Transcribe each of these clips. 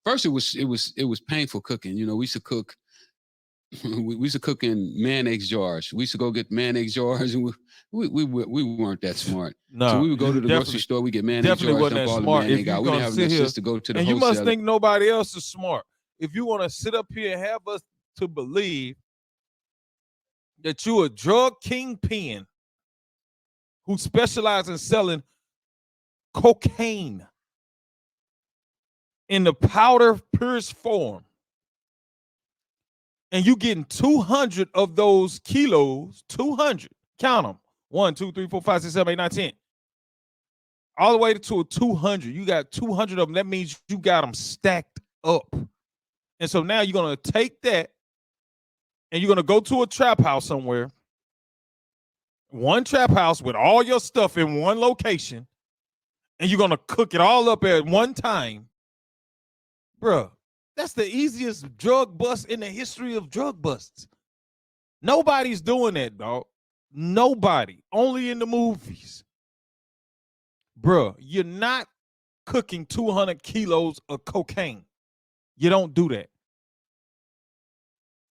First, it was painful cooking. We used to cook. We used to cook in mayonnaise jars. We used to go get mayonnaise jars, and we weren't that smart. So No, we would go you to the grocery definitely store. We get mayonnaise definitely jars, wasn't dump that all the smart. If mayonnaise you're out. We didn't gonna have sit enough here sense to go to the and you must wholesaler. think nobody else is smart. If you want to sit up here and have us to believe that you a drug kingpin who specializes in selling cocaine in the powder purest form, and you getting 200 of those kilos, 200, count them, 1, 2, 3, 4, 5, 6, 7, 8, 9, 10, all the way to a 200. You got 200 of them. That means you got them stacked up. And so now you're going to take that and you're going to go to a trap house somewhere, one trap house with all your stuff in one location, and you're going to cook it all up at one time. Bruh, that's the easiest drug bust in the history of drug busts. Nobody's doing that, dog. Nobody. Only in the movies. Bruh, you're not cooking 200 kilos of cocaine. You don't do that.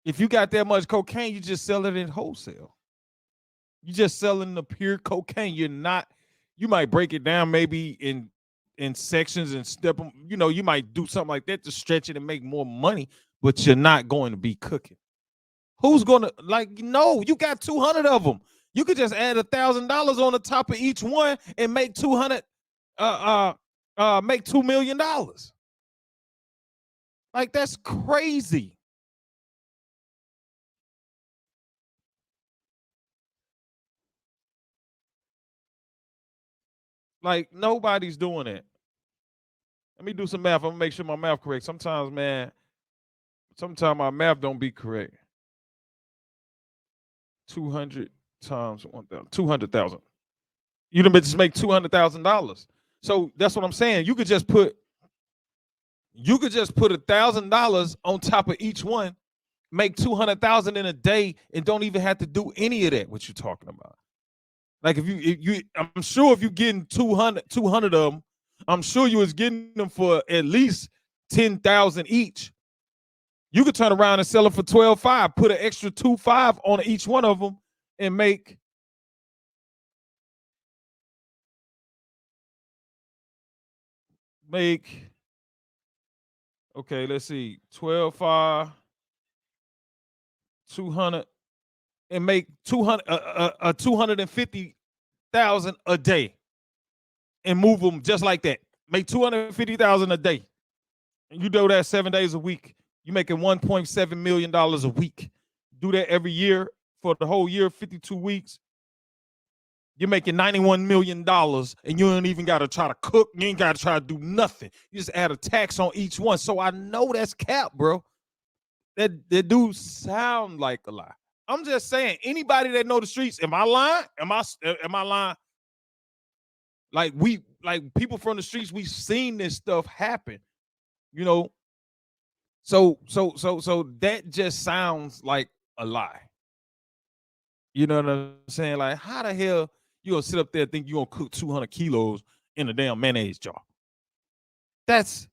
If you got that much cocaine, you just sell it in wholesale. You just selling the pure cocaine. You're not, you might break it down maybe in sections and step them, you might do something like that to stretch it and make more money, but you're not going to be cooking. Who's gonna no, you got 200 of them. You could just add $1,000 on the top of each one and make 200 make $2 million. Like, that's crazy. Like, nobody's doing it. Let me do some math. I'm gonna make sure my math correct. Sometimes, man, my math don't be correct. 200 times 1,000, 200,000. You done just make $200,000. So that's what I'm saying. You could just put $1,000 on top of each one, make 200,000 in a day, and don't even have to do any of that. What you're talking about? Like, if you, I'm sure if you're getting 200 of them, I'm sure you was getting them for at least 10,000 each. You could turn around and sell them for 12.5, put an extra 2.5 on each one of them, and make okay, let's see, 12.5, 200, and make 250,000 a day, and move them just like that. Make 250,000 a day, and you do that 7 days a week. You're making $1.7 million a week. Do that every year for the whole year, 52 weeks. You're making $91 million, and you don't even got to try to cook. You ain't got to try to do nothing. You just add a tax on each one. So I know that's cap, bro. That do sound like a lie. I'm just saying, anybody that know the streets, am I lying? Am I lying? Like, people from the streets, we've seen this stuff happen. So that just sounds like a lie. You know what I'm saying? Like, how the hell you gonna sit up there and think you gonna cook 200 kilos in a damn mayonnaise jar? That's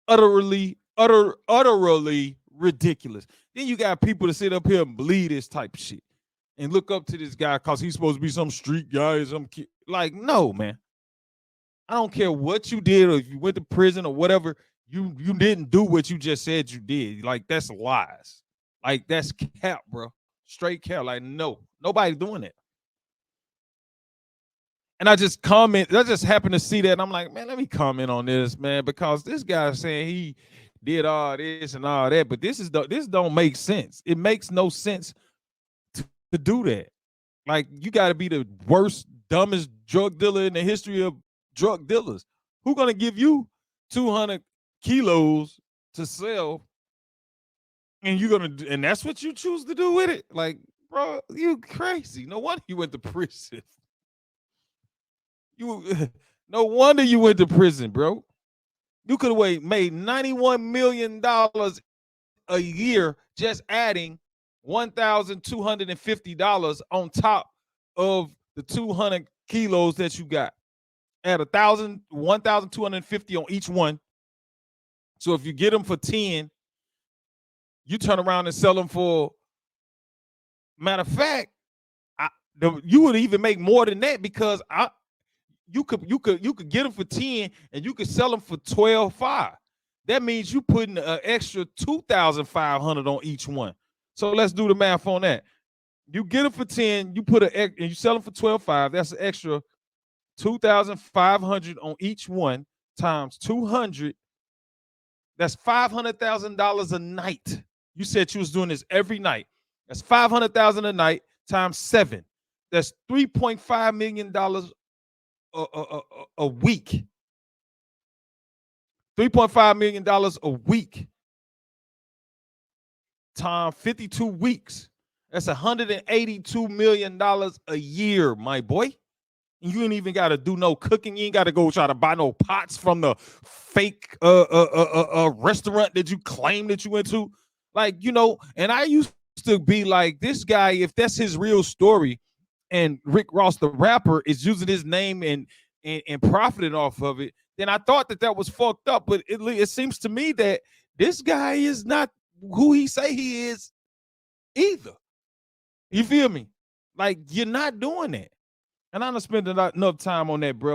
utterly ridiculous. Then you got people to sit up here and believe this type of shit and look up to this guy because he's supposed to be some street guy or some kid. Like, no, man. I don't care what you did, or if you went to prison or whatever, you didn't do what you just said you did. Like, that's lies. Like, that's cap, bro. Straight cap. Like, no, nobody's doing it. And I just happened to see that, and I'm like, man, let me comment on this, man, because this guy's saying he did all this and all that, but this don't make sense. It makes no sense to do that. Like, you got to be the worst, dumbest drug dealer in the history of drug dealers. Who gonna give you 200 kilos to sell, and that's what you choose to do with it? Like, bro, you crazy. No wonder you went to prison. No wonder you went to prison, bro. You could have made $91 million a year just adding $1,250 on top of the 200 kilos that you got. Add 1,250 on each one, So if you get them for 10, you turn around and sell them for, matter of fact, you would even make more than that, because you could get them for 10 and you could sell them for 12.5. That means you putting an extra 2,500 on each one. So let's do the math on that. You get them for 10, you put and you sell them for 12.5. That's an extra 2,500 on each one times 200. That's $500,000 a night. You said you was doing this every night. That's $500,000 a night times 7. That's $3.5 million a week. $3.5 million a week times 52 weeks. That's $182 million a year, my boy. And you ain't even got to do no cooking. You ain't got to go try to buy no pots from the fake restaurant that you claim that you went to. Like, you know, and I used to be like, this guy, if that's his real story, and Rick Ross, the rapper, is using his name and profiting off of it, then I thought that was fucked up. But it seems to me that this guy is not who he say he is either. You feel me? Like, you're not doing that. And I'm not spending enough time on that, bro.